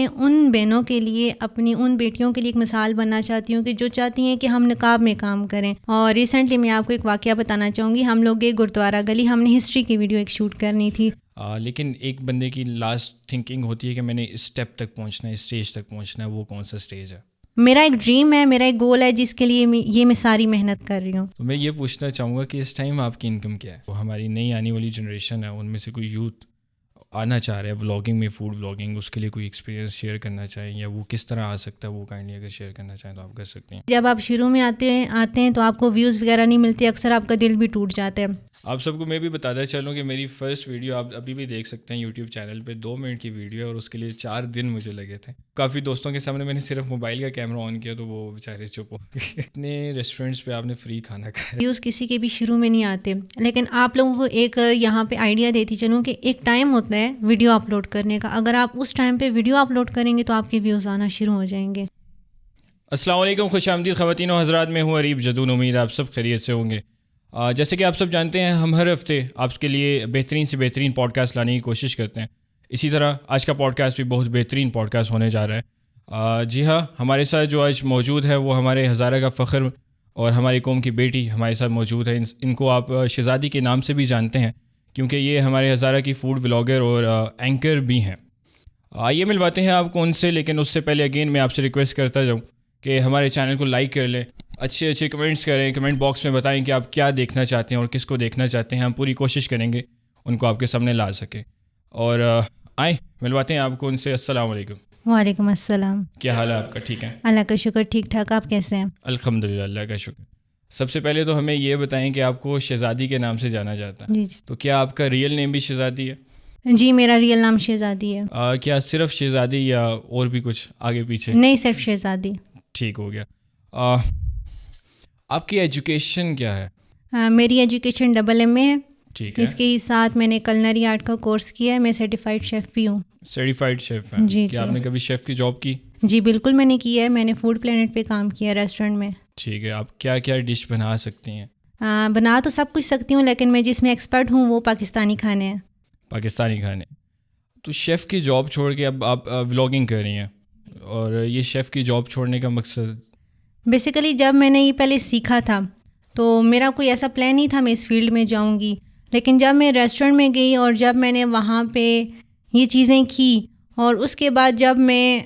ان بہنوں کے لیے, اپنی ان بیٹیوں کے لیے ایک مثال بننا چاہتی ہوں کہ جو چاہتی ہیں کہ ہم نقاب میں کام کریں. اور ریسنٹلی میں آپ کو ایک واقعہ بتانا چاہوں گی. ہم لوگ گئے گرودوارا گلی, ہم نے ہسٹری کی ویڈیو ایک شوٹ کرنی تھی. لیکن ایک بندے کی لاسٹ تھنکنگ ہوتی ہے کہ میں نے اس اسٹیپ تک پہنچنا ہے, اسٹیج تک پہنچنا ہے. وہ کون سا اسٹیج ہے؟ میرا ایک ڈریم ہے, میرا ایک گول ہے جس کے لیے یہ میں ساری محنت کر رہی ہوں. تو میں یہ پوچھنا چاہوں گا کہ اس ٹائم آپ کی انکم کیا ہے؟ وہ ہماری نئی آنے والی جنریشن ہے, ان میں سے کوئی یوتھ آنا چاہ رہا ہے ولاگنگ میں, فوڈ ولاگنگ, اس کے لیے کوئی ایکسپیرینس شیئر کرنا چاہیں یا وہ کس طرح آ سکتا ہے, وہ کائنڈلی اگر شیئر کرنا چاہیں تو آپ کر سکتے ہیں. جب آپ شروع میں آتے ہیں تو آپ کو ویوز وغیرہ نہیں ملتے, اکثر آپ کا دل بھی ٹوٹ جاتا ہے. آپ سب کو میں بھی بتاتا چلوں کہ میری فرسٹ ویڈیو آپ ابھی بھی دیکھ سکتے ہیں یوٹیوب چینل پہ, 2 منٹ کی ویڈیو ہے اور اس کے لیے 4 دن مجھے لگے تھے. کافی دوستوں کے سامنے میں نے صرف موبائل کا کیمرہ آن کیا تو وہ بیچارے چپ ہو گئے. اتنے ریسٹورینٹس پہ آپ نے فری کھانا کھایا. ویوز کسی کے بھی شروع میں نہیں آتے, لیکن آپ لوگوں کو ایک یہاں پہ آئیڈیا دیتی چلوں کہ ایک ٹائم ہوتا ہے ویڈیو اپلوڈ کرنے کا. اگر آپ اس ٹائم پہ ویڈیو اپلوڈ کریں گے تو آپ کے ویوز آنا شروع ہو جائیں گے. السلام علیکم, خوش آمدید خواتین و حضرات, میں ہوں اریب جدون. امید آپ سب خیریت سے ہوں گے. جیسے کہ آپ سب جانتے ہیں ہم ہر ہفتے آپ کے لیے بہترین سے بہترین پوڈ کاسٹ لانے کی کوشش کرتے ہیں. اسی طرح آج کا پوڈ کاسٹ بھی بہت بہترین پوڈ کاسٹ ہونے جا رہا ہے. جی ہاں, ہمارے ساتھ جو آج موجود ہے وہ ہمارے ہزارہ کا فخر اور ہماری قوم کی بیٹی ہمارے ساتھ موجود ہے. ان کو آپ شہزادی کے نام سے بھی جانتے ہیں کیونکہ یہ ہمارے ہزارہ کی فوڈ ولاگر اور اینکر بھی ہیں. آئیے ملواتے ہیں آپ کو ان سے, لیکن اس سے پہلے اگین میں آپ سے ریکویسٹ کرتا جاؤں کہ ہمارے چینل کو لائک کر لیں, اچھے اچھے کمنٹس کریں, کمنٹ باکس میں بتائیں کہ آپ کیا دیکھنا چاہتے ہیں اور کس کو دیکھنا چاہتے ہیں. ہم پوری کوشش کریں گے ان کو آپ کے سامنے لا سکیں. اور آئیں ملواتے ہیں آپ کو ان سے. السلام علیکم. وعلیکم السلام. کیا حال ہے آپ کا؟ ٹھیک ہے, اللہ کا شکر, ٹھیک ٹھاک. آپ کیسے ہیں؟ الحمدللہ, اللہ کا شکر. سب سے پہلے تو ہمیں یہ بتائیں کہ آپ کو شہزادی کے نام سے جانا جاتا ہے. جی جی. تو کیا آپ کا ریئل نیم بھی شہزادی ہے؟ جی, میرا ریئل نام شہزادی ہے. کیا صرف شہزادی یا اور بھی کچھ آگے پیچھے؟ نہیں, صرف شہزادی. ٹھیک ہو گیا. آپ کی ایجوکیشن کیا ہے؟ میری ایجوکیشن ڈبل ایم اے ہے. ٹھیک ہے. اس کے ہی ساتھ میں نے کلنری آرٹ کا کورس کیا ہے. میں سرٹیفائڈ شیف بھی ہوں. سرٹیفائڈ شیف ہیں؟ جی. کیا آپ نے کبھی شیف کی جاب کی؟ جی بالکل میں نے کیا ہے. میں نے فوڈ پلانٹ پہ کام کیا ہے, ریسٹورینٹ میں. ٹھیک ہے. آپ کیا کیا ڈش بنا سکتی ہیں؟ بنا تو سب کچھ سکتی ہوں, لیکن میں جس میں ایکسپرٹ ہوں وہ پاکستانی کھانے ہیں. پاکستانی کھانے. تو شیف کی جاب چھوڑ کے اب آپ ولاگنگ کر رہی ہیں, اور یہ شیف کی جاب چھوڑنے کا مقصد؟ بیسیکلی جب میں نے یہ پہلے سیکھا تھا تو میرا کوئی ایسا پلان نہیں تھا میں اس فیلڈ میں جاؤں گی, لیکن جب میں ریسٹورینٹ میں گئی اور جب میں نے وہاں پہ یہ چیزیں کی, اور اس کے بعد جب میں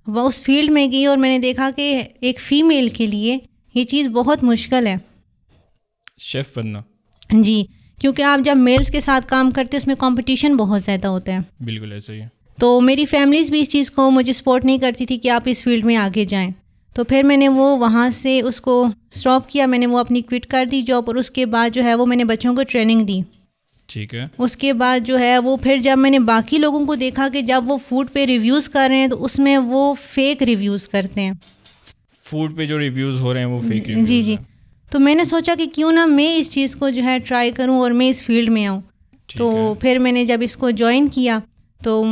وہ اس فیلڈ میں گئی اور میں نے دیکھا کہ ایک فیمیل کے لیے یہ چیز بہت مشکل ہے شیف بننا. جی, کیونکہ آپ جب میلز کے ساتھ کام کرتے ہیں اس میں کمپٹیشن بہت زیادہ ہوتا ہے. بالکل ایسا ہی ہے. تو میری فیملیز بھی اس چیز کو مجھے سپورٹ نہیں کرتی تھی کہ آپ اس فیلڈ میں آگے جائیں. تو پھر میں نے وہ وہاں سے اس کو اسٹاپ کیا, میں نے وہ اپنی کوئٹ کر دی جاب, اور اس کے بعد جو ہے وہ میں نے بچوں کو ٹریننگ دی. ٹھیک ہے. اس کے بعد جو ہے وہ پھر جب میں نے باقی لوگوں کو دیکھا کہ جب وہ فوڈ پہ ریویوز کر رہے ہیں تو اس میں وہ فیک ریویوز کرتے ہیں. فوڈ پہ جو ریویوز ہو رہے ہیں وہ فیک ریویوز. جی جی. تو میں نے سوچا کہ کیوں نہ میں اس چیز کو جو ہے ٹرائی کروں اور میں اس فیلڈ میں آؤں. تو پھر میں نے جب اس کو جوائن کیا تو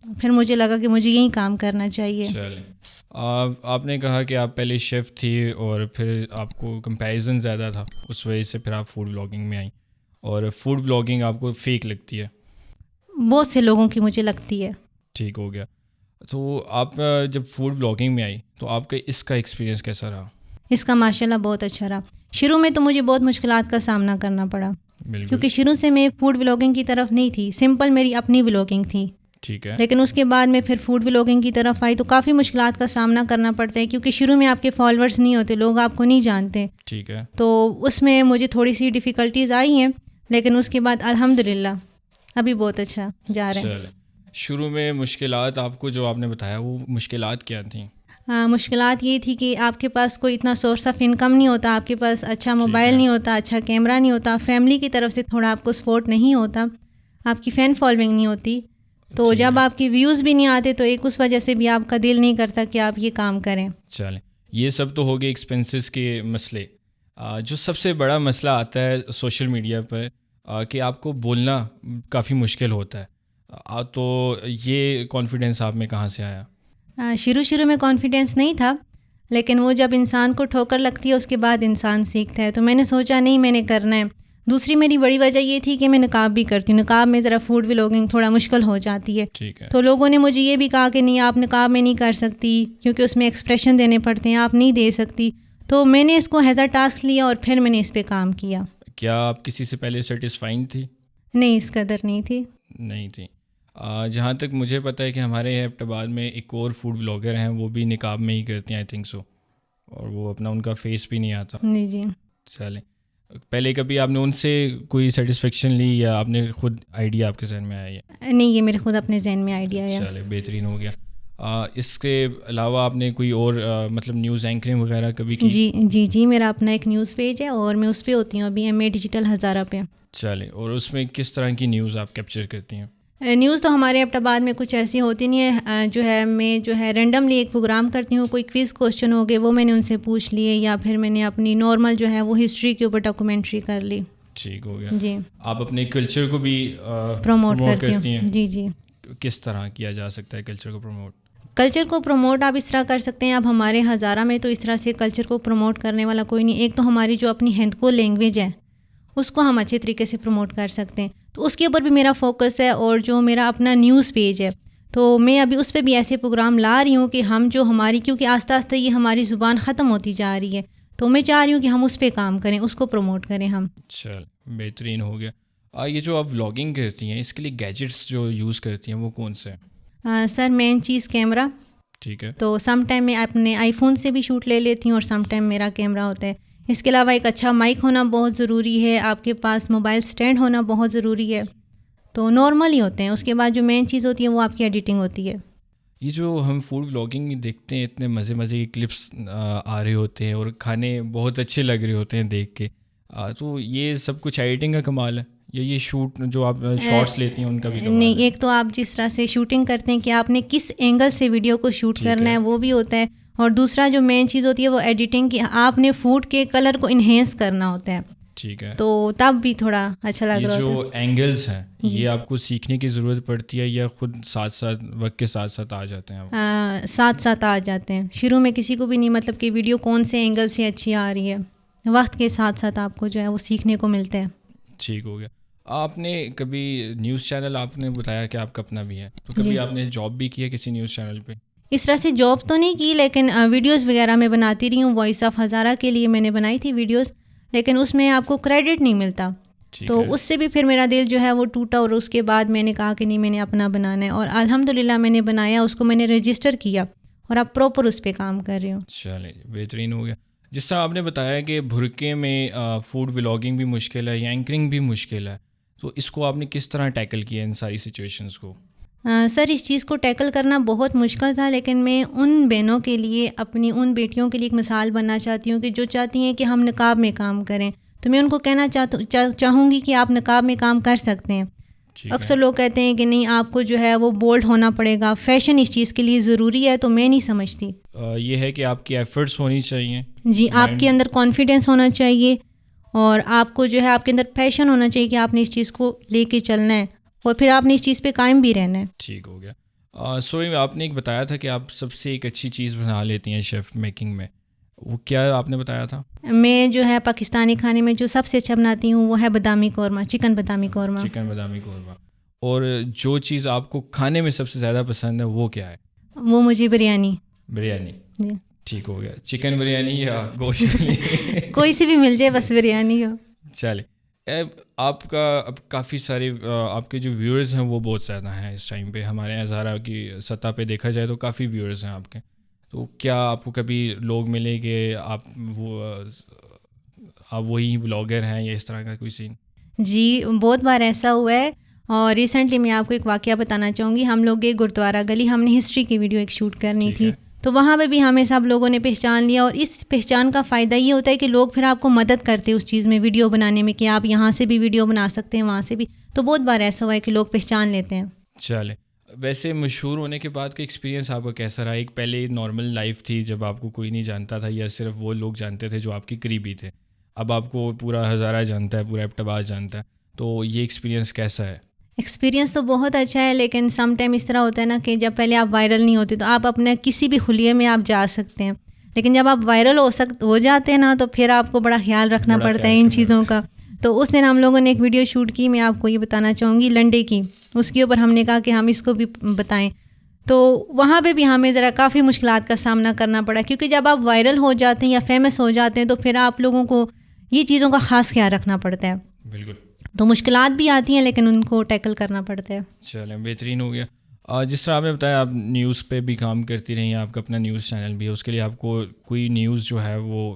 پھر مجھے لگا کہ مجھے یہی کام کرنا چاہیے. چلیں, آپ نے کہا کہ آپ پہلے شیف تھی اور پھر آپ کو کمپیریزن زیادہ تھا, اس وجہ سے پھر آپ فوڈ ولاگنگ میں آئیں, اور فوڈ ولاگنگ آپ کو فیک لگتی ہے؟ بہت سے لوگوں کی مجھے لگتی ہے. ٹھیک ہو گیا. تو آپ جب فوڈ ولاگنگ میں آئی تو آپ کا اس کا ایکسپیرینس کیسا رہا؟ اس کا ماشاءاللہ بہت اچھا رہا. شروع میں تو مجھے بہت مشکلات کا سامنا کرنا پڑا, کیونکہ شروع سے میں فوڈ ولاگنگ کی طرف نہیں تھی, سمپل میری اپنی ولاگنگ تھی. ٹھیک ہے. لیکن اس کے بعد میں پھر فوڈ ولاگنگ کی طرف آئی تو کافی مشکلات کا سامنا کرنا پڑتا ہے, کیونکہ شروع میں آپ کے فالوورز نہیں ہوتے, لوگ آپ کو نہیں جانتے. ٹھیک ہے. تو اس میں مجھے تھوڑی سی ڈیفیکلٹیز آئی ہیں, لیکن اس کے بعد الحمدللہ ابھی بہت اچھا جا رہا ہے. شروع میں مشکلات آپ کو جو آپ نے بتایا وہ مشکلات کیا تھیں؟ مشکلات یہ تھی کہ آپ کے پاس کوئی اتنا سورس آف انکم نہیں ہوتا, آپ کے پاس اچھا موبائل نہیں ہوتا, اچھا کیمرہ نہیں ہوتا, فیملی کی طرف سے تھوڑا آپ کو سپورٹ نہیں ہوتا, آپ کی فین فالوئنگ نہیں ہوتی. تو جب آپ کی ویوز بھی نہیں آتے تو ایک اس وجہ سے بھی آپ کا دل نہیں کرتا کہ آپ یہ کام کریں. چلیں, یہ سب تو ہو گئے ایکسپینسز کے مسئلے. جو سب سے بڑا مسئلہ آتا ہے سوشل میڈیا پر کہ آپ کو بولنا کافی مشکل ہوتا ہے, تو یہ کانفیڈنس آپ میں کہاں سے آیا؟ شروع میں کانفیڈینس نہیں تھا, لیکن وہ جب انسان کو ٹھوکر لگتی ہے اس کے بعد انسان سیکھتا ہے. تو میں نے سوچا نہیں میں نے کرنا ہے. دوسری میری بڑی وجہ یہ تھی کہ میں نقاب بھی کرتی ہوں. نقاب میں ذرا فوڈ ولاگنگ تھوڑا مشکل ہو جاتی ہے. تو لوگوں نے مجھے یہ بھی کہا کہ نہیں آپ نقاب میں نہیں کر سکتی کیونکہ اس میں ایکسپریشن دینے پڑتے ہیں, آپ نہیں دے سکتی. تو میں نے اس کو ایز اے ٹاسک لیا اور پھر میں نے اس پہ کام کیا. کیا آپ کسی سے پہلے سیٹسفائنگ تھی؟ نہیں, اس قدر نہیں تھی. جہاں تک مجھے پتہ ہے کہ ہمارے ایبٹ آباد میں ایک اور فوڈ ولاگر ہیں, وہ بھی نقاب میں ہی کرتے ہیں آئی تھنک سو, اور وہ اپنا ان کا فیس بھی نہیں آتا. جی. چلیں, پہلے کبھی آپ نے ان سے کوئی سیٹسفیکشن لی یا آپ نے خود آئیڈیا آپ کے ذہن میں آیا ہے؟ نہیں, یہ میرے خود اپنے ذہن میں آئیڈیا آیا. چلے بہترین ہو گیا. اس کے علاوہ آپ نے کوئی اور مطلب نیوز اینکرنگ وغیرہ کبھی کی؟ جی میرا اپنا ایک نیوز پیج ہے اور میں اس پہ ہوتی ہوں ابھی MA ڈیجیٹل ہزارہ پہ. چلے, اور اس میں کس طرح کی نیوز آپ کیپچر کرتی ہیں؟ نیوز تو ہمارے ایبٹ آباد میں کچھ ایسی ہوتی نہیں ہے. جو ہے میں جو ہے رینڈملی ایک پروگرام کرتی ہوں, کوئی کوئز کوشچن ہو گئے وہ میں نے ان سے پوچھ لیے, یا پھر میں نے اپنی نارمل جو ہے وہ ہسٹری کے اوپر ڈاکومنٹری کر لی. ٹھیک ہو گیا. جی. آپ اپنے کلچر کو بھی پروموٹ کرتی ہیں؟ جی. کس طرح کیا جا سکتا ہے کلچر کو پروموٹ؟ کلچر کو پروموٹ آپ اس طرح کر سکتے ہیں. اب ہمارے ہزارہ میں تو اس طرح سے کلچر کو پروموٹ کرنے والا کوئی نہیں. ایک تو ہماری جو اپنی ہندکو لینگویج ہے اس کو ہم اچھے طریقے سے پروموٹ کر سکتے ہیں, تو اس کے اوپر بھی میرا فوکس ہے. اور جو میرا اپنا نیوز پیج ہے تو میں ابھی اس پہ بھی ایسے پروگرام لا رہی ہوں کہ ہم جو ہماری, کیونکہ آہستہ آہستہ یہ ہماری زبان ختم ہوتی جا رہی ہے, تو میں چاہ رہی ہوں کہ ہم اس پہ کام کریں, اس کو پروموٹ کریں ہم. چل بہترین ہو گیا. یہ جو آپ ولاگنگ کرتی ہیں اس کے لیے گیجٹس جو یوز کرتی ہیں وہ کون سے ہیں؟ سر مین چیز کیمرہ. ٹھیک ہے. تو سم ٹائم میں اپنے آئی فون سے بھی شوٹ لے لیتی ہوں اور سم ٹائم میرا کیمرہ ہوتا ہے. اس کے علاوہ ایک اچھا مائک ہونا بہت ضروری ہے, آپ کے پاس موبائل اسٹینڈ ہونا بہت ضروری ہے. تو نارمل ہی ہوتے ہیں. اس کے بعد جو مین چیز ہوتی ہے وہ آپ کی ایڈیٹنگ ہوتی ہے. یہ جو ہم فوڈ ولاگنگ دیکھتے ہیں اتنے مزے کے کلپس آ رہے ہوتے ہیں اور کھانے بہت اچھے لگ رہے ہوتے ہیں دیکھ کے, تو یہ سب کچھ ایڈیٹنگ کا کمال ہے یا یہ شوٹ جو آپ شارٹس لیتی ہیں ان کا بھی کمال ہے؟ نہیں, ایک تو آپ جس طرح سے شوٹنگ کرتے ہیں کہ آپ نے کس اینگل سے ویڈیو کو شوٹ کرنا ہے وہ بھی ہوتا ہے, اور دوسرا جو مین چیز ہوتی ہے وہ ایڈیٹنگ کی, آپ نے فوڈ کے کلر کو انہینس کرنا ہوتا ہے. ٹھیک ہے. تو تب بھی تھوڑا اچھا لگ رہا ہوتا ہے. جو اینگلز ہیں یہ آپ کو سیکھنے کی ضرورت پڑتی ہے یا خود ساتھ وقت کے ساتھ آ جاتے ہیں؟ ساتھ آ جاتے ہیں. شروع میں کسی کو بھی نہیں مطلب کہ ویڈیو کون سے اینگل سے اچھی آ رہی ہے, وقت کے ساتھ آپ کو جو ہے وہ سیکھنے کو ملتا ہے. ٹھیک ہو گیا. آپ نے کبھی نیوز چینل, آپ نے بتایا کہ آپ کا اپنا بھی ہے, تو کبھی آپ نے جاب بھی کی ہے کسی نیوز چینل پہ؟ اس طرح سے جاب تو نہیں کی, لیکن ویڈیوز وغیرہ میں بناتی رہی ہوں. وائس آف ہزارہ کے لیے میں نے بنائی تھی ویڈیوز, لیکن اس میں آپ کو کریڈٹ نہیں ملتا. تو اس سے بھی پھر میرا دل جو ہے وہ ٹوٹا, اور اس کے بعد میں نے کہا کہ نہیں میں نے اپنا بنانا ہے, اور الحمدللہ میں نے بنایا, اس کو میں نے رجسٹر کیا اور اب پراپر اس پہ کام کر رہی ہوں. چلیں بہترین ہو گیا. جس طرح آپ نے بتایا کہ بھرکے میں فوڈ ولاگنگ بھی مشکل ہے یا اینکرنگ بھی مشکل ہے, تو اس کو آپ نے کس طرح ٹیکل کیا ان ساری سچویشنز کو؟ سر اس چیز کو ٹیکل کرنا بہت مشکل تھا, لیکن میں ان بہنوں کے لیے, اپنی ان بیٹیوں کے لیے ایک مثال بننا چاہتی ہوں کہ جو چاہتی ہیں کہ ہم نقاب میں کام کریں, تو میں ان کو کہنا چاہوں گی کہ آپ نقاب میں کام کر سکتے ہیں. اکثر لوگ کہتے ہیں کہ نہیں آپ کو جو ہے وہ بولڈ ہونا پڑے گا, فیشن اس چیز کے لیے ضروری ہے, تو میں نہیں سمجھتی. یہ ہے کہ آپ کی ایفرٹس ہونی چاہیے. جی, آپ کے اندر کانفیڈینس ہونا چاہیے, اور آپ کو جو ہے آپ کے اندر پیشن ہونا چاہیے کہ آپ نے اس چیز کو لے کے چلنا ہے, اور پھر آپ نے اس چیز پہ قائم بھی رہنا ہے. ٹھیک ہو گیا. سوری, آپ نے ایک بتایا تھا کہ آپ سب سے ایک اچھی چیز بنا لیتی ہیں شیف میکنگ میں, وہ کیا آپ نے بتایا تھا؟ میں جو ہے پاکستانی کھانے میں جو سب سے اچھا بناتی ہوں وہ ہے بادامی قورمہ, چکن بادامی قورمہ. اور جو چیز آپ کو کھانے میں سب سے زیادہ پسند ہے وہ کیا ہے؟ وہ مجھے بریانی. جی. ٹھیک ہو گیا. چکن بریانی یا گوشت کوئی سی بھی مل جائے, بس بریانی ہو. چلے. آپ کا اب کافی سارے آپ کے جو ویورز ہیں وہ بہت زیادہ ہیں اس ٹائم پہ, ہمارے ہزارہ کی سطح پہ دیکھا جائے تو کافی ویورز ہیں آپ کے, تو کیا آپ کو کبھی لوگ ملے کہ آپ وہی بلاگر ہیں یا اس طرح کا کوئی سین؟ جی, بہت بار ایسا ہوا ہے, اور ریسنٹلی میں آپ کو ایک واقعہ بتانا چاہوں گی. ہم لوگ گئے گرودوارہ گلی, ہم نے ہسٹری کی ویڈیو ایک شوٹ کرنی تھی, تو وہاں پہ بھی ہمیں سب لوگوں نے پہچان لیا, اور اس پہچان کا فائدہ یہ ہوتا ہے کہ لوگ پھر آپ کو مدد کرتے اس چیز میں, ویڈیو بنانے میں, کہ آپ یہاں سے بھی ویڈیو بنا سکتے ہیں, وہاں سے بھی. تو بہت بار ایسا ہوا ہے کہ لوگ پہچان لیتے ہیں. چلے. ویسے مشہور ہونے کے بعد کا ایکسپیرینس آپ کا کیسا رہا؟ ایک پہلے نارمل لائف تھی جب آپ کو کوئی نہیں جانتا تھا یا صرف وہ لوگ جانتے تھے جو آپ کے قریبی تھے, اب آپ کو پورا ہزارہ جانتا ہے, پورا ایبٹ آباد جانتا ہے, تو یہ ایکسپیرینس کیسا ہے؟ ایکسپیرینس تو بہت اچھا ہے, لیکن سم ٹائم اس طرح ہوتا ہے نا کہ جب پہلے آپ وائرل نہیں ہوتے تو آپ اپنے کسی بھی خلیے میں آپ جا سکتے ہیں, لیکن جب آپ وائرل ہو جاتے ہیں نا تو پھر آپ کو بڑا خیال رکھنا پڑتا ہے ان چیزوں کا. تو اس دن ہم لوگوں نے ایک ویڈیو شوٹ کی, میں آپ کو یہ بتانا چاہوں گی, لنڈے کی. اس کے اوپر ہم نے کہا کہ ہم اس کو بھی بتائیں. تو وہاں پہ بھی ہمیں ذرا کافی مشکلات کا سامنا کرنا پڑا, کیونکہ جب آپ وائرل ہو جاتے ہیں یا فیمس ہو جاتے ہیں تو پھر آپ لوگوں کو یہ چیزوں کا خاص خیال رکھنا پڑتا ہے. بالکل. تو مشکلات بھی آتی ہیں لیکن ان کو ٹیکل کرنا پڑتا ہے. چلیں بہترین ہو گیا. جس طرح آپ نے بتایا آپ نیوز پہ بھی کام کرتی رہی ہیں, آپ کا اپنا نیوز چینل بھی ہے, اس کے لیے آپ کو کوئی نیوز جو ہے وہ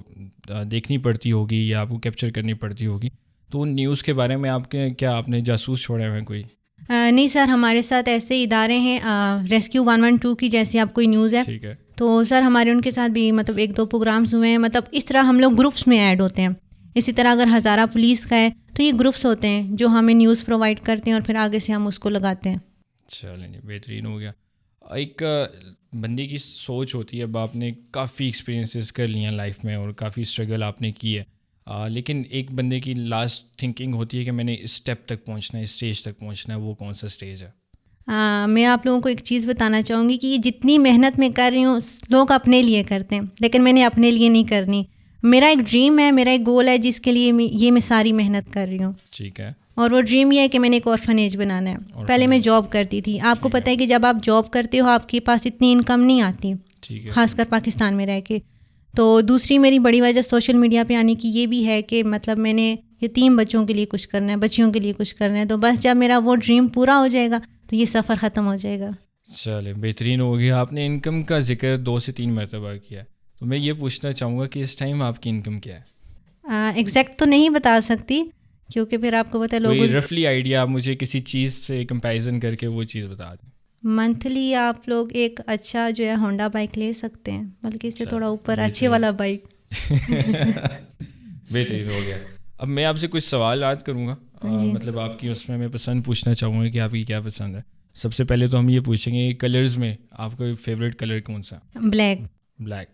دیکھنی پڑتی ہوگی یا آپ کو کیپچر کرنی پڑتی ہوگی, تو ان نیوز کے بارے میں آپ کے کیا آپ نے جاسوس چھوڑے ہوئے ہیں کوئی؟ نہیں سر, ہمارے ساتھ ایسے ادارے ہیں ریسکیو 112 کی, جیسے آپ کوئی نیوز ہے. ٹھیک ہے. تو سر ہمارے ان کے ساتھ بھی مطلب 1-2 پروگرامز ہوئے ہیں. مطلب اس طرح ہم لوگ گروپس میں ایڈ ہوتے ہیں. اسی طرح اگر ہزارہ پولیس کا ہے تو یہ گروپس ہوتے ہیں جو ہمیں نیوز پرووائڈ کرتے ہیں اور پھر آگے سے ہم اس کو لگاتے ہیں. چلیں جی بہترین ہو گیا. ایک بندے کی سوچ ہوتی ہے, اب آپ نے کافی ایکسپیرینسز کر لی ہیں لائف میں اور کافی اسٹرگل آپ نے کی ہے, لیکن ایک بندے کی لاسٹ تھنکنگ ہوتی ہے کہ میں نے اس اسٹیپ تک پہنچنا ہے, اس اسٹیج تک پہنچنا ہے, وہ کون سا اسٹیج ہے؟ میں آپ لوگوں کو ایک چیز بتانا چاہوں گی کہ یہ جتنی محنت میں کر رہی ہوں لوگ اپنے لیے کرتے ہیں, لیکن میں نے اپنے لیے نہیں کرنی. میرا ایک ڈریم ہے, میرا ایک گول ہے جس کے لیے یہ میں ساری محنت کر رہی ہوں. ٹھیک ہے. اور وہ ڈریم یہ ہے کہ میں نے ایک آرفنیج بنانا ہے. پہلے میں جاب کرتی تھی. آپ کو پتہ ہے کہ جب آپ جاب کرتے ہو آپ کے پاس اتنی انکم نہیں آتی, خاص کر پاکستان میں رہ کے. تو دوسری میری بڑی وجہ سوشل میڈیا پہ آنے کی یہ بھی ہے کہ مطلب میں نے یتیم بچوں کے لیے کچھ کرنا ہے, بچیوں کے لیے کچھ کرنا ہے. تو بس جب میرا وہ ڈریم پورا ہو جائے گا تو یہ سفر ختم ہو جائے گا. چلے بہترین ہو گیا. آپ نے انکم کا ذکر 2 سے 3 مرتبہ کیا, تو میں یہ پوچھنا چاہوں گا کہ اس ٹائم آپ کی انکم کیا ہے؟ ایگزیکٹ تو نہیں بتا سکتی کیونکہ پھر آپ کو پتہ ہے لوگ رفلی آئیڈیا آپ مجھے کسی چیز سے کمپیریزن کر کے وہ چیز بتا دیں. منتھلی آپ لوگ ایک اچھا جو ہے ہونڈا بائک لے سکتے ہیں, بلکہ اس سے تھوڑا اوپر اچھے والا بائک. بہترین ہو گیا. اب میں آپ سے کچھ سوالات کروں گا, مطلب آپ کی اس میں پسند پوچھنا چاہوں گا کہ آپ کی کیا پسند ہے. سب سے پہلے تو ہم یہ پوچھیں گے کلرز میں آپ کا فیوریٹ کلر کون سا؟ بلیک. بلیک.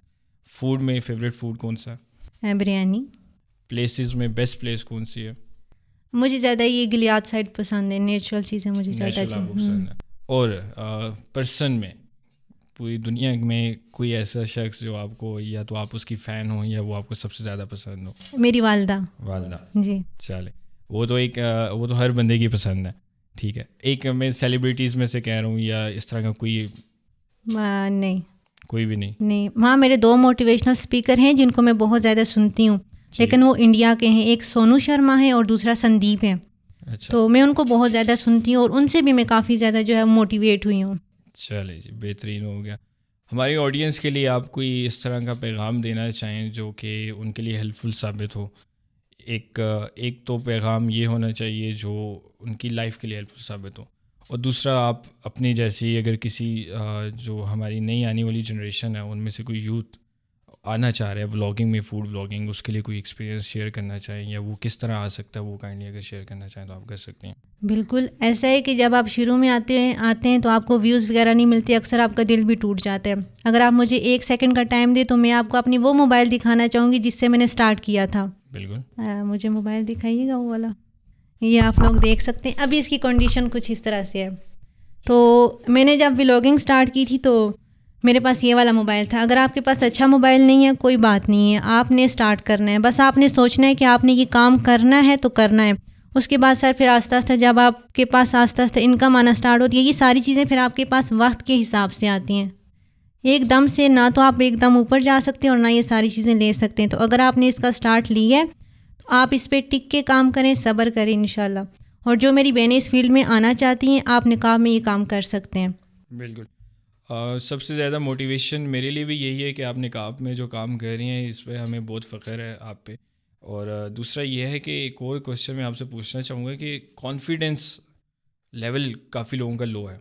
فوڈ میں فیوریٹ فوڈ کون سا؟ بریانی. پلیسز میں بیسٹ پلیس کون سی ہے؟ مجھے زیادہ یہ گلیات سائڈ پسند ہے, نیچرل چیزیں مجھے زیادہ پسند ہے. اور پرسن میں پوری دنیا میں کوئی ایسا شخص جو آپ کو یا تو آپ اس کی فین ہو یا وہ آپ کو سب سے زیادہ پسند ہو؟ میری والدہ. والدہ جی. چلے وہ تو ہر بندے کی پسند ہے. ٹھیک ہے. ایک میں سیلیبریٹیز میں سے کہہ رہا ہوں یا اس طرح کا کوئی؟ نہیں, کوئی بھی نہیں. وہاں میرے 2 موٹیویشنل اسپیکر ہیں جن کو میں بہت زیادہ سنتی ہوں, لیکن وہ انڈیا کے ہیں. ایک سونو شرما ہے اور دوسرا سندیپ ہے. تو میں ان کو بہت زیادہ سنتی ہوں اور ان سے بھی میں کافی زیادہ جو ہے موٹیویٹ ہوئی ہوں. چلے جی بہترین ہو گیا. ہماری آڈینس کے لیے آپ کوئی اس طرح کا پیغام دینا چاہیں جو کہ ان کے لیے ہیلپ فل ثابت ہو؟ ایک تو پیغام یہ ہونا چاہیے جو ان کی لائف کے لیے ہیلپ فل ثابت ہو, اور دوسرا آپ اپنی جیسی اگر کسی جو ہماری نئی آنے والی جنریشن ہے ان میں سے کوئی یوتھ آنا چاہ رہے ہیں ولاگنگ میں, فوڈ ولاگنگ, اس کے لیے کوئی ایکسپیرینس شیئر کرنا چاہیں یا وہ کس طرح آ سکتا ہے, وہ کائنڈلی اگر شیئر کرنا چاہیں تو آپ کر سکتے ہیں. بالکل ایسا ہے کہ جب آپ شروع میں آتے ہیں تو آپ کو ویوز وغیرہ نہیں ملتے, اکثر آپ کا دل بھی ٹوٹ جاتا ہے. اگر آپ مجھے 1 سیکنڈ کا ٹائم دیں تو میں آپ کو اپنی وہ موبائل دکھانا چاہوں گی جس سے میں نے اسٹارٹ کیا تھا. بالکل. مجھے موبائل دکھائیے گا وہ والا, یہ آپ لوگ دیکھ سکتے ہیں. ابھی اس کی کنڈیشن کچھ اس طرح سے ہے. تو میں نے جب ولاگنگ اسٹارٹ کی تھی تو میرے پاس یہ والا موبائل تھا. اگر آپ کے پاس اچھا موبائل نہیں ہے کوئی بات نہیں ہے, آپ نے اسٹارٹ کرنا ہے. بس آپ نے سوچنا ہے کہ آپ نے یہ کام کرنا ہے تو کرنا ہے. اس کے بعد سر پھر آہستہ آہستہ جب آپ کے پاس آہستہ آہستہ انکم آنا اسٹارٹ ہوتی ہے, یہ ساری چیزیں پھر آپ کے پاس وقت کے حساب سے آتی ہیں. ایک دم سے نہ تو آپ ایک دم اوپر جا سکتے ہیں اور نہ یہ ساری چیزیں لے سکتے ہیں. تو اگر آپ نے اس کا اسٹارٹ لی ہے تو آپ اس پہ ٹک کے کام کریں, صبر کریں انشاءاللہ. اور جو میری بہنیں اس فیلڈ میں آنا چاہتی ہیں آپ نقاب میں یہ کام کر سکتے ہیں. بالکل. سب سے زیادہ موٹیویشن میرے لیے بھی یہی ہے کہ آپ نقاب میں جو کام کر رہی ہیں اس پہ ہمیں بہت فخر ہے آپ پہ. اور دوسرا یہ ہے کہ ایک اور کوشچن میں آپ سے پوچھنا چاہوں گا کہ کانفیڈنس لیول کافی لوگوں کا لو ہے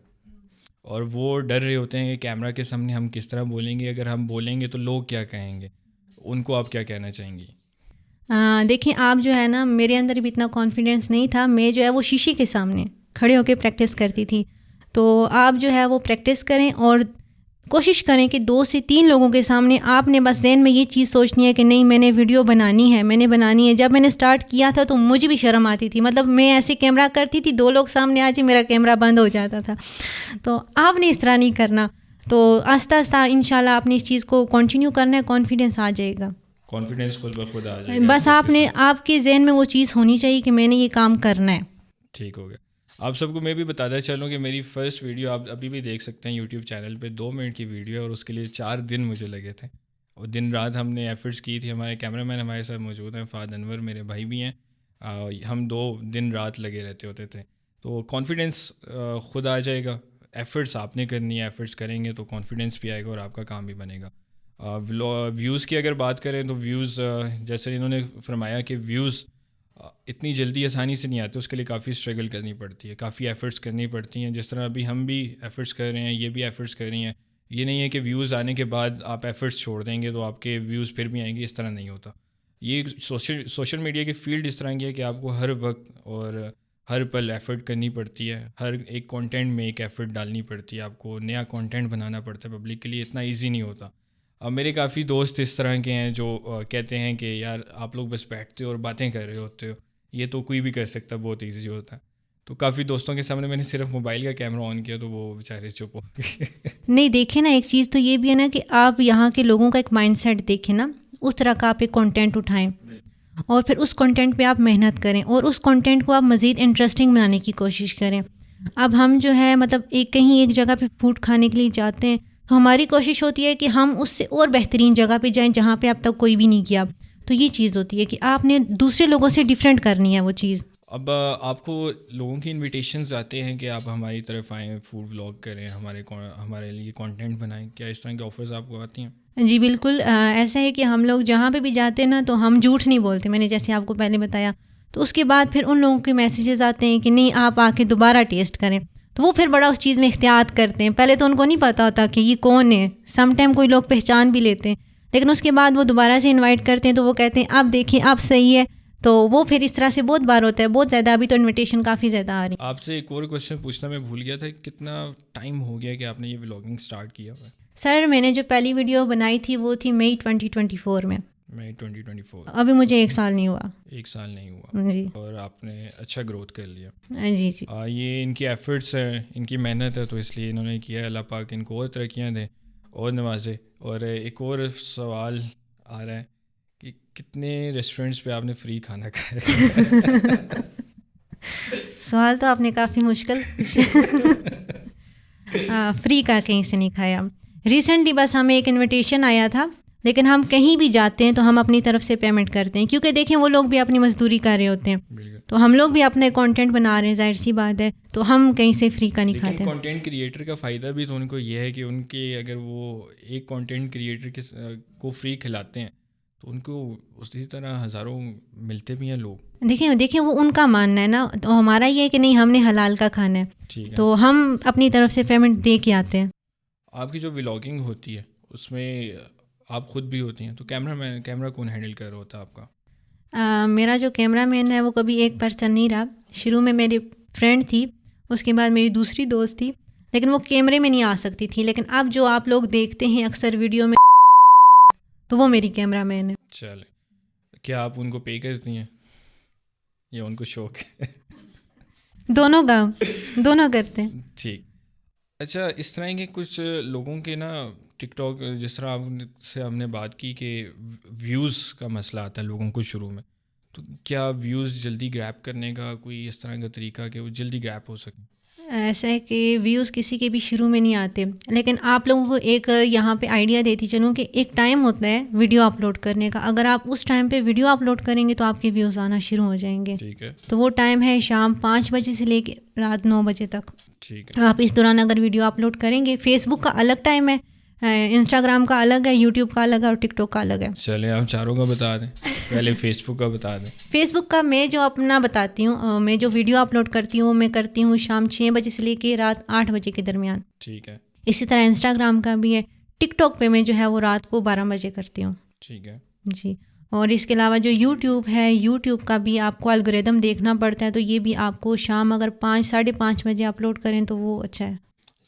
اور وہ ڈر رہے ہوتے ہیں کہ کیمرہ کے سامنے ہم کس طرح بولیں گے, اگر ہم بولیں گے تو لوگ کیا کہیں گے. ان کو آپ کیا کہنا چاہیں گی؟ دیکھیں آپ جو ہے نا, میرے اندر بھی اتنا کانفیڈنس نہیں تھا. میں جو ہے وہ شیشے کے سامنے کھڑے ہو کے پریکٹس کرتی تھی. تو آپ جو ہے وہ پریکٹس کریں اور کوشش کریں کہ 2 سے 3 لوگوں کے سامنے آپ نے بس ذہن میں یہ چیز سوچنی ہے کہ نہیں میں نے ویڈیو بنانی ہے, میں نے بنانی ہے. جب میں نے اسٹارٹ کیا تھا تو مجھے بھی شرم آتی تھی, مطلب میں ایسے کیمرہ کرتی تھی 2 لوگ سامنے آ جائے میرا کیمرہ بند ہو جاتا تھا. تو آپ نے اس طرح نہیں کرنا. تو آہستہ آہستہ انشاءاللہ آپ نے اس چیز کو کنٹینیو کرنا ہے, کانفیڈنس آ جائے گا. کانفیڈنس خود بخود آ جائے گا. بس آپ کے ذہن میں وہ چیز ہونی چاہیے کہ میں نے یہ کام کرنا ہے. ٹھیک ہو گیا. آپ سب کو میں بھی بتاتا چلوں کہ میری فرسٹ ویڈیو آپ ابھی بھی دیکھ سکتے ہیں یوٹیوب چینل پہ, 2 منٹ کی ویڈیو ہے, اور اس کے لیے 4 دن مجھے لگے تھے, اور دن رات ہم نے ایفرٹس کی تھی. ہمارے کیمرہ مین ہمارے ساتھ موجود ہیں, فہد انور میرے بھائی بھی ہیں, ہم 2 دن رات لگے رہتے ہوتے تھے. تو کانفیڈنس خود آ جائے گا. ایفرٹس آپ نے کرنی ہے, ایفرٹس کریں گے تو کانفیڈنس بھی آئے گا اور آپ کا کام بھی بنے گا. ویوز کی اگر بات کریں تو ویوز جیسے انہوں نے فرمایا کہ ویوز اتنی جلدی آسانی سے نہیں آتے, اس کے لیے کافی اسٹرگل کرنی پڑتی ہے, کافی ایفرٹس کرنی پڑتی ہیں. جس طرح ابھی ہم بھی ایفرٹس کر رہے ہیں, یہ بھی ایفرٹس کر رہی ہیں. یہ نہیں ہے کہ ویوز آنے کے بعد آپ ایفرٹس چھوڑ دیں گے تو آپ کے ویوز پھر بھی آئیں گے, اس طرح نہیں ہوتا. یہ سوشل میڈیا کی فیلڈ اس طرح کی ہے کہ آپ کو ہر وقت اور ہر پل ایفرٹ کرنی پڑتی ہے. ہر ایک کانٹینٹ میں ایک ایفرٹ ڈالنی پڑتی ہے, آپ کو نیا کانٹینٹ بنانا پڑتا ہے پبلک کے لیے. اتنا ایزی نہیں ہوتا. اب میرے کافی دوست اس طرح کے ہیں جو کہتے ہیں کہ یار آپ لوگ بس بیٹھتے ہو اور باتیں کر رہے ہوتے ہو, یہ تو کوئی بھی کر سکتا, بہت ایزی ہوتا ہے. تو کافی دوستوں کے سامنے میں نے صرف موبائل کا کیمرہ آن کیا تو وہ بیچارے چپ ہو گئے. نہیں دیکھیں نا, ایک چیز تو یہ بھی ہے نا کہ آپ یہاں کے لوگوں کا ایک مائنڈ سیٹ دیکھیں نا, اس طرح کا آپ ایک کانٹینٹ اٹھائیں اور پھر اس کانٹینٹ پہ آپ محنت کریں اور اس کانٹینٹ کو آپ مزید انٹرسٹنگ بنانے کی کوشش کریں. اب ہم جو ہے مطلب کہیں ایک جگہ پہ فوڈ کھانے کے لیے جاتے ہیں تو ہماری کوشش ہوتی ہے کہ ہم اس سے اور بہترین جگہ پہ جائیں جہاں پہ اب تک کوئی بھی نہیں گیا. تو یہ چیز ہوتی ہے کہ آپ نے دوسرے لوگوں سے ڈفرینٹ کرنی ہے وہ چیز. اب آپ کو لوگوں کی انویٹیشنز آتے ہیں کہ آپ ہماری طرف آئیں, فوڈ ولاگ کریں, ہمارے لیے کانٹینٹ بنائیں, کیا اس طرح کی آفرز آپ کو آتی ہیں؟ جی بالکل, ایسا ہے کہ ہم لوگ جہاں پہ بھی جاتے ہیں نا تو ہم جھوٹ نہیں بولتے, میں نے جیسے آپ کو پہلے بتایا. تو اس کے بعد پھر ان لوگوں کے میسیجز آتے ہیں کہ نہیں آپ آ کے دوبارہ ٹیسٹ کریں. تو وہ پھر بڑا اس چیز میں احتیاط کرتے ہیں. پہلے تو ان کو نہیں پتہ ہوتا کہ یہ کون ہے, سم ٹائم کوئی لوگ پہچان بھی لیتے ہیں, لیکن اس کے بعد وہ دوبارہ سے انوائٹ کرتے ہیں تو وہ کہتے ہیں آپ دیکھیں آپ صحیح ہے. تو وہ پھر اس طرح سے بہت بار ہوتا ہے, بہت زیادہ. ابھی تو انویٹیشن کافی زیادہ آ رہی ہے. آپ سے ایک اور کویشچن پوچھنا میں بھول گیا تھا, کتنا ٹائم ہو گیا کہ آپ نے یہ ولاگنگ اسٹارٹ کیا ہوا ہے؟ سر میں نے جو پہلی ویڈیو بنائی تھی وہ تھی مئی 2024 میں. مئی 2024. ابھی مجھے 1 سال نہیں ہوا. 1 سال نہیں ہوا جی. اور آپ نے اچھا گروتھ کر لیا. جی جی. یہ ان کی ایفرٹس ہیں, ان کی محنت ہے, تو اس لیے انہوں نے کیا. اللہ پاک ان کو اور ترقیاں دیں اور نوازے. اور ایک اور سوال آ رہا ہے کہ کتنے ریسٹورینٹس پہ آپ نے فری کھانا کھایا؟ سوال تو آپ نے کافی مشکل. فری کا کہیں سے نہیں کھایا. ریسنٹلی بس ہمیں ایک انویٹیشن آیا تھا, لیکن ہم کہیں بھی جاتے ہیں تو ہم اپنی طرف سے پیمنٹ کرتے ہیں, کیونکہ دیکھیں وہ لوگ بھی اپنی مزدوری کر رہے ہوتے ہیں, تو ہم لوگ بھی اپنے کانٹینٹ بنا رہے ہیں, ظاہر سی بات ہے. تو ہم کہیں سے فری کا نہیں کھاتے. کانٹینٹ کریٹر کا فائدہ بھی تو ان کو یہ ہے کہ ان کے اگر وہ ایک کانٹینٹ کریٹر کو فری کھلاتے ہیں تو ان کو اسی طرح ہزاروں ملتے بھی ہیں لوگ. دیکھیں وہ ان کا ماننا ہے نا, تو ہمارا یہ ہے کہ نہیں ہم نے حلال کا کھانا ہے, تو ہم اپنی طرف سے پیمنٹ دے کے آتے ہیں. آپ کی جو ولاگنگ ہوتی ہے اس میں آپ خود بھی ہوتی ہیں, تو کیمرہ کون ہینڈل کر رہا ہوتا ہے آپ کا؟ میرا جو کیمرہ مین ہے وہ کبھی ایک پرسن نہیں رہا. شروع میں میری فرینڈ تھی, اس کے بعد میری دوسری دوست تھی, لیکن وہ کیمرے میں نہیں آ سکتی تھی. لیکن اب جو آپ لوگ دیکھتے ہیں اکثر ویڈیو میں تو وہ میری کیمرہ مین ہے. چلے, کیا آپ ان کو پے کرتی ہیں یا ان کو شوق ہے؟ دونوں کام, دونوں کرتے ہیں. ٹھیک. اچھا, اس طرح کے کچھ لوگوں کے نا ٹک ٹاک, جس طرح آپ سے ہم نے بات کی کہ ویوز کا مسئلہ آتا ہے لوگوں کو شروع میں, تو کیا ویوز جلدی گریپ کرنے کا کوئی اس طرح کا طریقہ کہ وہ جلدی گریپ ہو سکیں؟ ایسا ہے کہ ویوز کسی کے بھی شروع میں نہیں آتے, لیکن آپ لوگوں کو ایک یہاں پہ آئیڈیا دیتی چلوں کہ ایک ٹائم ہوتا ہے ویڈیو اپلوڈ کرنے کا. اگر آپ اس ٹائم پہ ویڈیو اپلوڈ کریں گے تو آپ کے ویوز آنا شروع ہو جائیں گے. ٹھیک ہے. تو وہ ٹائم ہے شام 5 بجے سے لے کے رات 9 بجے تک. ٹھیک ہے. آپ اس دوران اگر ویڈیو اپلوڈ کریں گے, فیس بک کا الگ ٹائم ہے, انسٹاگرام کا الگ ہے, یوٹیوب کا الگ ہے اور ٹک ٹاک کا الگ ہے. چلیں آپ چاروں کا بتا دیں. پہلے فیس بک کا بتا دیں. فیس بک کا میں جو اپنا بتاتی ہوں, میں جو ویڈیو اپلوڈ کرتی ہوں میں کرتی ہوں شام 6 بجے سے لے کے رات 8 بجے کے درمیان. ٹھیک ہے. اسی طرح انسٹاگرام کا بھی ہے. ٹک ٹاک پہ میں جو ہے وہ رات کو 12 بجے کرتی ہوں. ٹھیک ہے جی. اور اس کے علاوہ جو یوٹیوب ہے, یوٹیوب کا بھی آپ کو الگوریدم دیکھنا پڑتا ہے, تو یہ بھی آپ کو شام اگر 5 ساڑھے 5 بجے اپلوڈ کریں تو وہ اچھا ہے.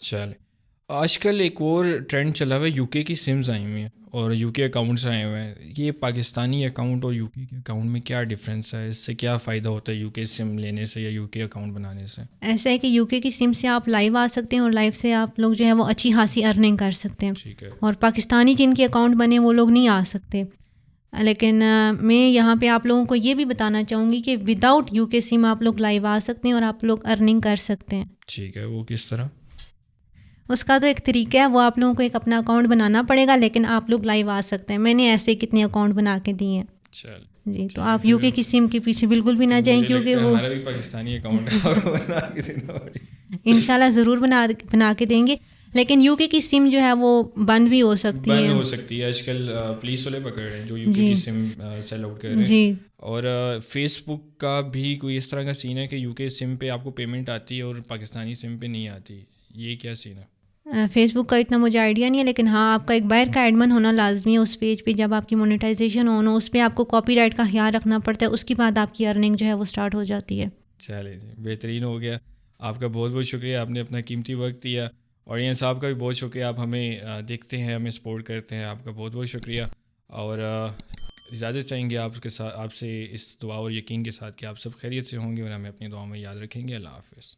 چلے. آج کل ایک اور ٹرینڈ چلا ہوا ہے, یو کے کی سمز آئی ہوئی ہیں اور یو کے اکاؤنٹس آئے ہوئے ہیں. یہ پاکستانی اکاؤنٹ اور یو کے اکاؤنٹ میں کیا ڈفرینس ہے؟ اس سے کیا فائدہ ہوتا ہے یو کے سم لینے سے یا یو کے اکاؤنٹ بنانے سے؟ ایسا ہے کہ یو کے کی سم سے آپ لائیو آ سکتے ہیں اور لائیو سے آپ لوگ جو ہے وہ اچھی خاصی ارننگ کر سکتے ہیں. ٹھیک ہے. اور پاکستانی جن کے اکاؤنٹ بنے وہ لوگ نہیں آ سکتے. لیکن میں یہاں پہ آپ لوگوں کو یہ بھی بتانا چاہوں گی کہ وداؤٹ یو کے سم آپ لوگ لائیو آ سکتے ہیں اور آپ لوگ ارننگ کر سکتے ہیں. ٹھیک ہے, وہ کس طرح؟ اس کا تو ایک طریقہ ہے, وہ آپ لوگوں کو ایک اپنا اکاؤنٹ بنانا پڑے گا, لیکن آپ لوگ لائیو آ سکتے ہیں. میں نے ایسے کتنے اکاؤنٹ بنا کے دیے ہیں. چل جی, تو آپ یو کے کی سم کے پیچھے بالکل بھی نہ جائیں, کیونکہ وہ ہمارا بھی پاکستانی اکاؤنٹ ہے. انشاءاللہ ضرور بنا کے دیں گے, لیکن یو کے کی سم جو ہے وہ بند بھی ہو سکتی ہے. بند ہو سکتی ہے, آج کل پولیس والے پکڑ رہے ہیں جو یو کے کی سم سیل آؤٹ کر رہے ہیں. جی, اور فیس بک کا بھی کوئی اس طرح کا سین ہے کہ یو کے سم پہ آپ کو پیمنٹ آتی ہے اور پاکستانی سم پہ نہیں آتی, یہ کیا سین ہے؟ فیس بک کا اتنا مجھے آئیڈیا نہیں ہے, لیکن ہاں آپ کا ایک باہر کا ایڈمن ہونا لازمی ہے اس پیج پہ. جب آپ کی مونیٹائزیشن ہو اس پہ آپ کو کاپی رائٹ کا خیال رکھنا پڑتا ہے, اس کے بعد آپ کی ارننگ جو ہے وہ اسٹارٹ ہو جاتی ہے. چلے جی, بہترین ہو گیا. آپ کا بہت بہت شکریہ, آپ نے اپنا قیمتی وقت دیا. اور یہ صاحب کا بھی بہت شکریہ, آپ ہمیں دیکھتے ہیں, ہمیں سپورٹ کرتے ہیں, آپ کا بہت بہت شکریہ. اور اجازت چاہیں گے آپ کے ساتھ, آپ سے اس دعا اور یقین کے ساتھ کہ آپ سب خیریت سے ہوں گے اور ہمیں اپنی دعاؤں میں یاد رکھیں گے. اللہ حافظ.